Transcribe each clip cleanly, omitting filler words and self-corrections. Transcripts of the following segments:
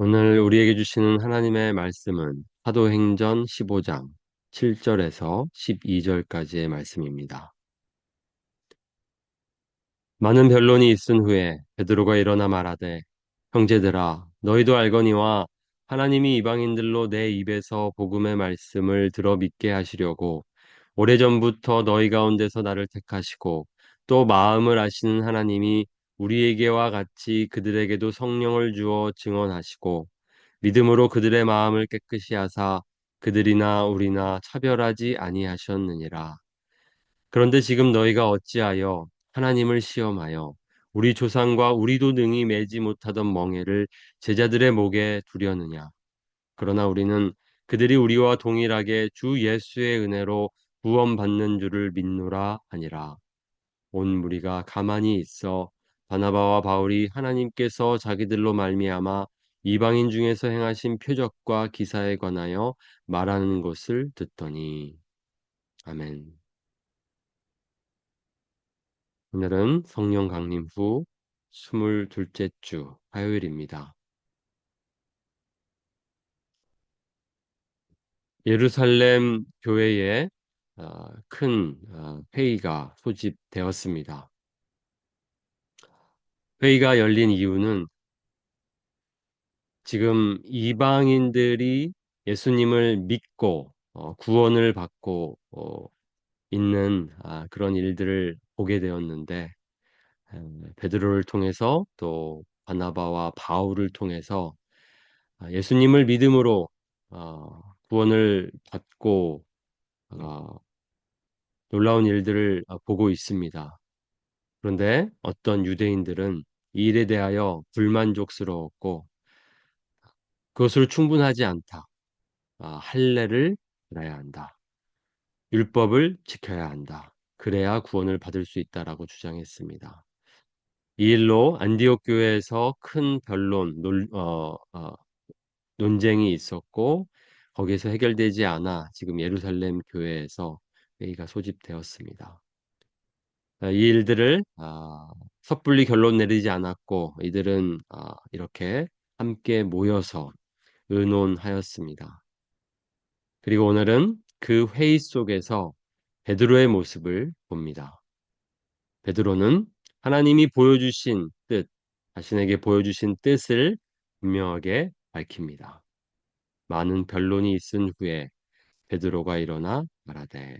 오늘 우리에게 주시는 하나님의 말씀은 사도행전 15장 7절에서 12절까지의 말씀입니다. 많은 변론이 있은 후에 베드로가 일어나 말하되 형제들아 너희도 알거니와 하나님이 이방인들로 내 입에서 복음의 말씀을 들어 믿게 하시려고 오래전부터 너희 가운데서 나를 택하시고 또 마음을 아시는 하나님이 우리에게와 같이 그들에게도 성령을 주어 증언하시고 믿음으로 그들의 마음을 깨끗이 하사 그들이나 우리나 차별하지 아니하셨느니라. 그런데 지금 너희가 어찌하여 하나님을 시험하여 우리 조상과 우리도 능히 매지 못하던 멍에를 제자들의 목에 두려느냐. 그러나 우리는 그들이 우리와 동일하게 주 예수의 은혜로 구원받는 줄을 믿노라 하니라. 온 무리가 가만히 있어 바나바와 바울이 하나님께서 자기들로 말미암아 이방인 중에서 행하신 표적과 기사에 관하여 말하는 것을 듣더니 아멘. 오늘은 성령 강림 후 22째 주 화요일입니다. 예루살렘 교회에 큰 회의가 소집되었습니다. 회의가 열린 이유는 지금 이방인들이 예수님을 믿고 구원을 받고 있는 그런 일들을 보게 되었는데 베드로를 통해서 또 바나바와 바울을 통해서 예수님을 믿음으로 구원을 받고 어, 놀라운 일들을 보고 있습니다. 그런데 어떤 유대인들은 이 일에 대하여 불만족스러웠고 그것으로 충분하지 않다. 할례를 알아야 한다. 율법을 지켜야 한다. 그래야 구원을 받을 수 있다라고 주장했습니다. 이 일로 안디옥 교회에서 큰 논쟁이 있었고 거기에서 해결되지 않아 지금 예루살렘 교회에서 회의가 소집되었습니다. 이 일들을 섣불리 결론 내리지 않았고 이들은 이렇게 함께 모여서 의논하였습니다. 그리고 오늘은 그 회의 속에서 베드로의 모습을 봅니다. 베드로는 하나님이 보여주신 뜻, 자신에게 보여주신 뜻을 분명하게 밝힙니다. 많은 변론이 있은 후에 베드로가 일어나 말하되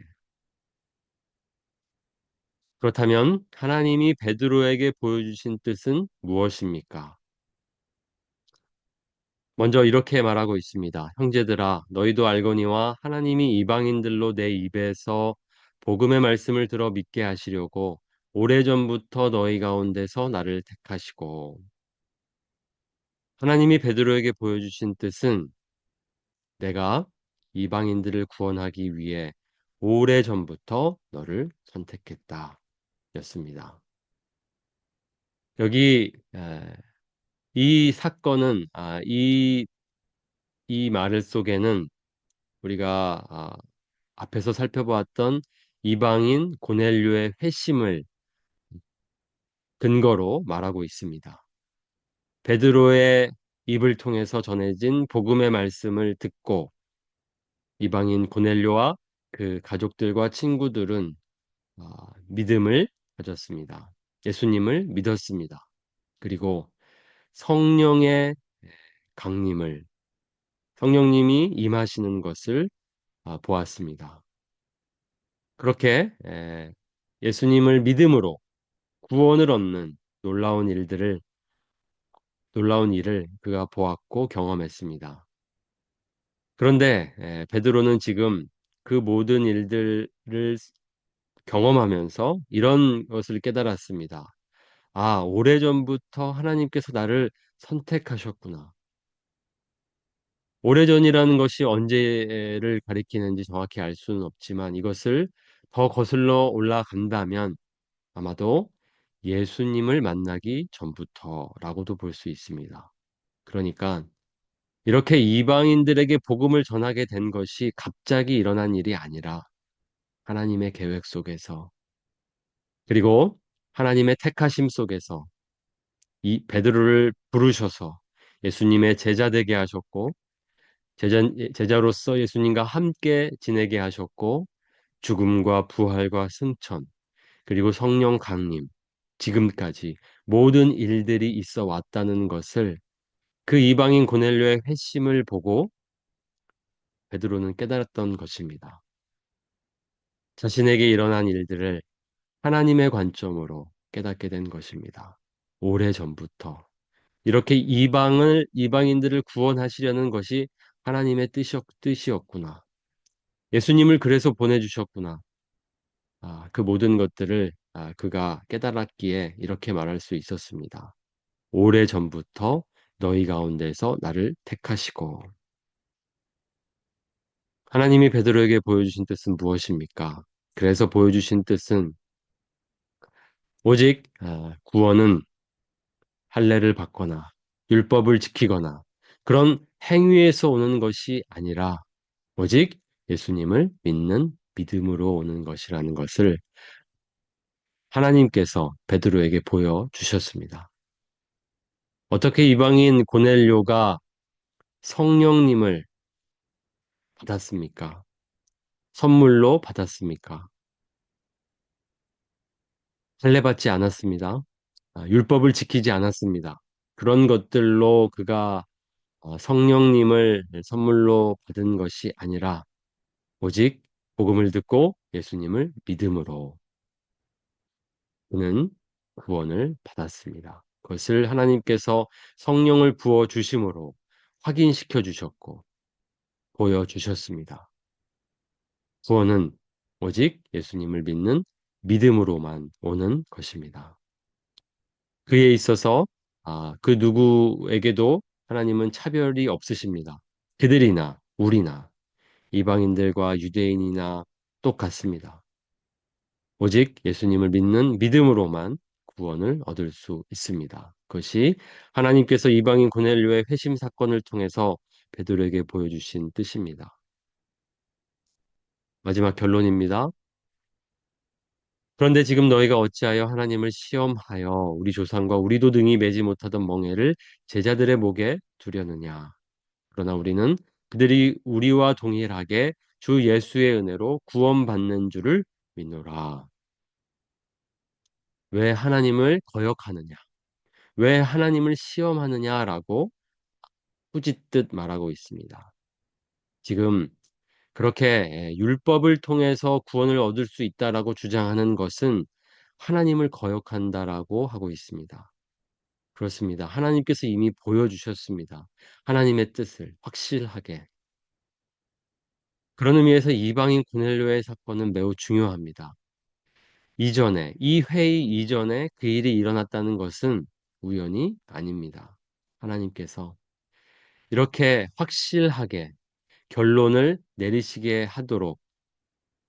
그렇다면 하나님이 베드로에게 보여주신 뜻은 무엇입니까? 먼저 이렇게 말하고 있습니다. 형제들아, 너희도 알거니와 하나님이 이방인들로 내 입에서 복음의 말씀을 들어 믿게 하시려고 오래전부터 너희 가운데서 나를 택하시고 하나님이 베드로에게 보여주신 뜻은 내가 이방인들을 구원하기 위해 오래전부터 너를 선택했다 였습니다. 여기 이 사건은 이 말 속에는 우리가 앞에서 살펴보았던 이방인 고넬료의 회심을 근거로 말하고 있습니다. 베드로의 입을 통해서 전해진 복음의 말씀을 듣고 이방인 고넬료와 그 가족들과 친구들은 믿음을 가졌습니다. 예수님을 믿었습니다. 그리고 성령의 강림을 성령님이 임하시는 것을 보았습니다. 그렇게 예수님을 믿음으로 구원을 얻는 놀라운 일을 그가 보았고 경험했습니다. 그런데 베드로는 지금 그 모든 일들을 경험하면서 이런 것을 깨달았습니다. 오래전부터 하나님께서 나를 선택하셨구나. 오래전이라는 것이 언제를 가리키는지 정확히 알 수는 없지만 이것을 더 거슬러 올라간다면 아마도 예수님을 만나기 전부터라고도 볼 수 있습니다. 그러니까 이렇게 이방인들에게 복음을 전하게 된 것이 갑자기 일어난 일이 아니라 하나님의 계획 속에서 그리고 하나님의 택하심 속에서 이 베드로를 부르셔서 예수님의 제자 되게 하셨고 제자로서 예수님과 함께 지내게 하셨고 죽음과 부활과 승천 그리고 성령 강림 지금까지 모든 일들이 있어 왔다는 것을 그 이방인 고넬료의 회심을 보고 베드로는 깨달았던 것입니다. 자신에게 일어난 일들을 하나님의 관점으로 깨닫게 된 것입니다. 오래전부터 이렇게 이방인들을 구원하시려는 것이 하나님의 뜻이었구나. 예수님을 그래서 보내주셨구나. 그 모든 것들을 그가 깨달았기에 이렇게 말할 수 있었습니다. 오래전부터 너희 가운데서 나를 택하시고 하나님이 베드로에게 보여주신 뜻은 무엇입니까? 그래서 보여주신 뜻은 오직 구원은 할례를 받거나 율법을 지키거나 그런 행위에서 오는 것이 아니라 오직 예수님을 믿는 믿음으로 오는 것이라는 것을 하나님께서 베드로에게 보여주셨습니다. 어떻게 이방인 고넬료가 성령님을 받았습니까? 선물로 받았습니까? 할례 받지 않았습니다. 율법을 지키지 않았습니다. 그런 것들로 그가 성령님을 선물로 받은 것이 아니라 오직 복음을 듣고 예수님을 믿음으로 그는 구원을 받았습니다. 그것을 하나님께서 성령을 부어 주심으로 확인시켜 주셨고 보여주셨습니다. 구원은 오직 예수님을 믿는 믿음으로만 오는 것입니다. 그에 있어서 그 누구에게도 하나님은 차별이 없으십니다. 그들이나 우리나 이방인들과 유대인이나 똑같습니다. 오직 예수님을 믿는 믿음으로만 구원을 얻을 수 있습니다. 그것이 하나님께서 이방인 고넬료의 회심 사건을 통해서 베드로에게 보여주신 뜻입니다. 마지막 결론입니다. 그런데 지금 너희가 어찌하여 하나님을 시험하여 우리 조상과 우리도 등이 매지 못하던 멍에를 제자들의 목에 두려느냐. 그러나 우리는 그들이 우리와 동일하게 주 예수의 은혜로 구원받는 줄을 믿노라. 왜 하나님을 거역하느냐? 왜 하나님을 시험하느냐라고 꾸짖듯 말하고 있습니다. 지금 그렇게 율법을 통해서 구원을 얻을 수 있다라고 주장하는 것은 하나님을 거역한다라고 하고 있습니다. 그렇습니다. 하나님께서 이미 보여주셨습니다. 하나님의 뜻을 확실하게. 그런 의미에서 이방인 고넬료의 사건은 매우 중요합니다. 이 회의 이전에 그 일이 일어났다는 것은 우연이 아닙니다. 하나님께서 이렇게 확실하게 결론을 내리시게 하도록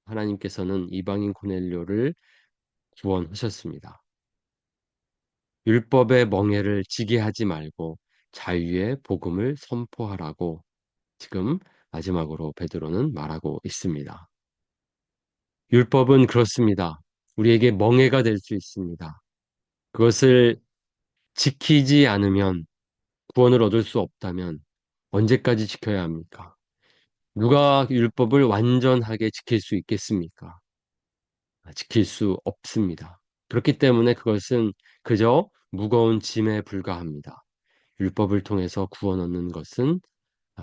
하나님께서는 이방인 고넬료를 구원하셨습니다. 율법의 멍에를 지게 하지 말고 자유의 복음을 선포하라고 지금 마지막으로 베드로는 말하고 있습니다. 율법은 그렇습니다. 우리에게 멍에가 될 수 있습니다. 그것을 지키지 않으면 구원을 얻을 수 없다면 언제까지 지켜야 합니까? 누가 율법을 완전하게 지킬 수 있겠습니까? 지킬 수 없습니다. 그렇기 때문에 그것은 그저 무거운 짐에 불과합니다. 율법을 통해서 구원 얻는 것은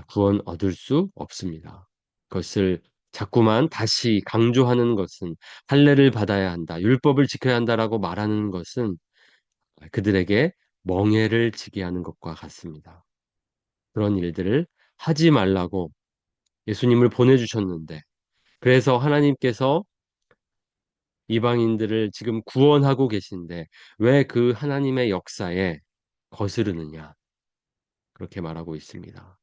구원 얻을 수 없습니다. 그것을 자꾸만 다시 강조하는 것은 할례를 받아야 한다, 율법을 지켜야 한다라고 말하는 것은 그들에게 멍에를 지게 하는 것과 같습니다. 그런 일들을 하지 말라고 예수님을 보내주셨는데, 그래서 하나님께서 이방인들을 지금 구원하고 계신데, 왜 그 하나님의 역사에 거스르느냐, 그렇게 말하고 있습니다.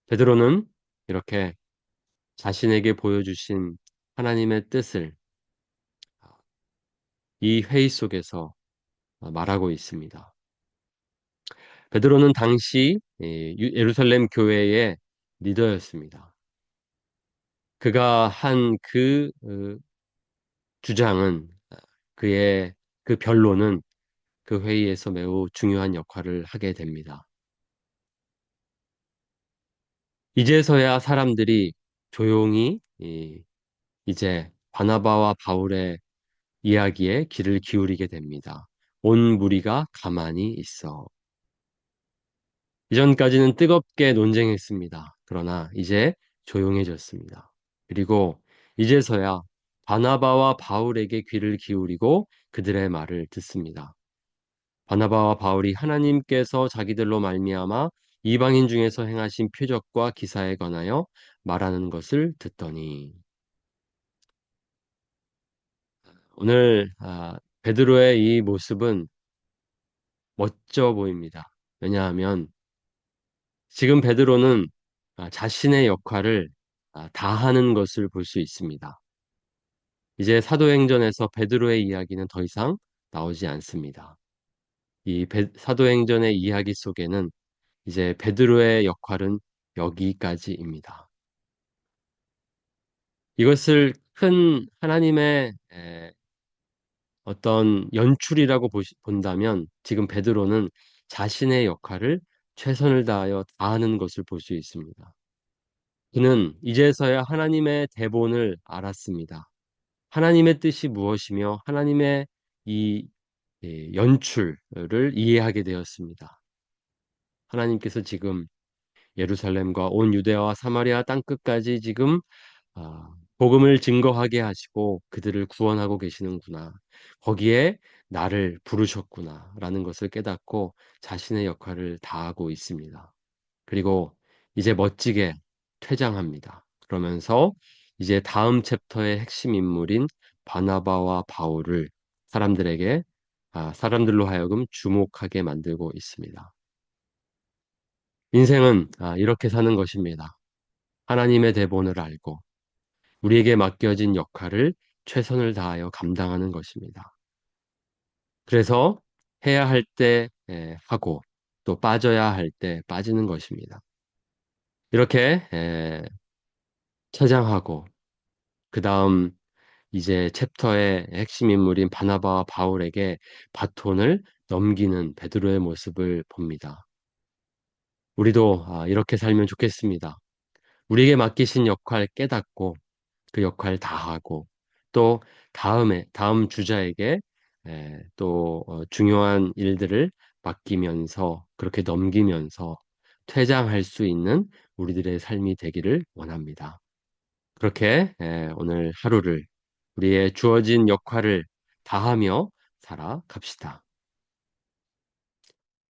베드로는 이렇게 자신에게 보여주신 하나님의 뜻을 이 회의 속에서 말하고 있습니다. 베드로는 당시 예루살렘 교회의 리더였습니다. 그가 한 그 주장은 그의 그 변론은 그 회의에서 매우 중요한 역할을 하게 됩니다. 이제서야 사람들이 조용히 이제 바나바와 바울의 이야기에 귀를 기울이게 됩니다. 온 무리가 가만히 있어. 이전까지는 뜨겁게 논쟁했습니다. 그러나 이제 조용해졌습니다. 그리고 이제서야 바나바와 바울에게 귀를 기울이고 그들의 말을 듣습니다. 바나바와 바울이 하나님께서 자기들로 말미암아 이방인 중에서 행하신 표적과 기사에 관하여 말하는 것을 듣더니 오늘 베드로의 이 모습은 멋져 보입니다. 왜냐하면 지금 베드로는 자신의 역할을 다하는 것을 볼 수 있습니다. 이제 사도행전에서 베드로의 이야기는 더 이상 나오지 않습니다. 이 사도행전의 이야기 속에는 이제 베드로의 역할은 여기까지입니다. 이것을 큰 하나님의 어떤 연출이라고 본다면 지금 베드로는 자신의 역할을 최선을 다하여 다하는 것을 볼 수 있습니다. 그는 이제서야 하나님의 대본을 알았습니다. 하나님의 뜻이 무엇이며 하나님의 이 연출을 이해하게 되었습니다. 하나님께서 지금 예루살렘과 온 유대와 사마리아 땅끝까지 지금 복음을 증거하게 하시고 그들을 구원하고 계시는구나. 거기에 나를 부르셨구나라는 것을 깨닫고 자신의 역할을 다하고 있습니다. 그리고 이제 멋지게 퇴장합니다. 그러면서 이제 다음 챕터의 핵심 인물인 바나바와 바울을 사람들로 하여금 주목하게 만들고 있습니다. 인생은 이렇게 사는 것입니다. 하나님의 대본을 알고 우리에게 맡겨진 역할을 최선을 다하여 감당하는 것입니다. 그래서 해야 할 때 하고 또 빠져야 할 때 빠지는 것입니다. 이렇게 퇴장하고 그 다음 이제 챕터의 핵심 인물인 바나바와 바울에게 바톤을 넘기는 베드로의 모습을 봅니다. 우리도 이렇게 살면 좋겠습니다. 우리에게 맡기신 역할 깨닫고 그 역할 다하고 또 다음 주자에게 또 중요한 일들을 맡기면서 그렇게 넘기면서 퇴장할 수 있는 우리들의 삶이 되기를 원합니다. 그렇게 오늘 하루를 우리의 주어진 역할을 다하며 살아갑시다.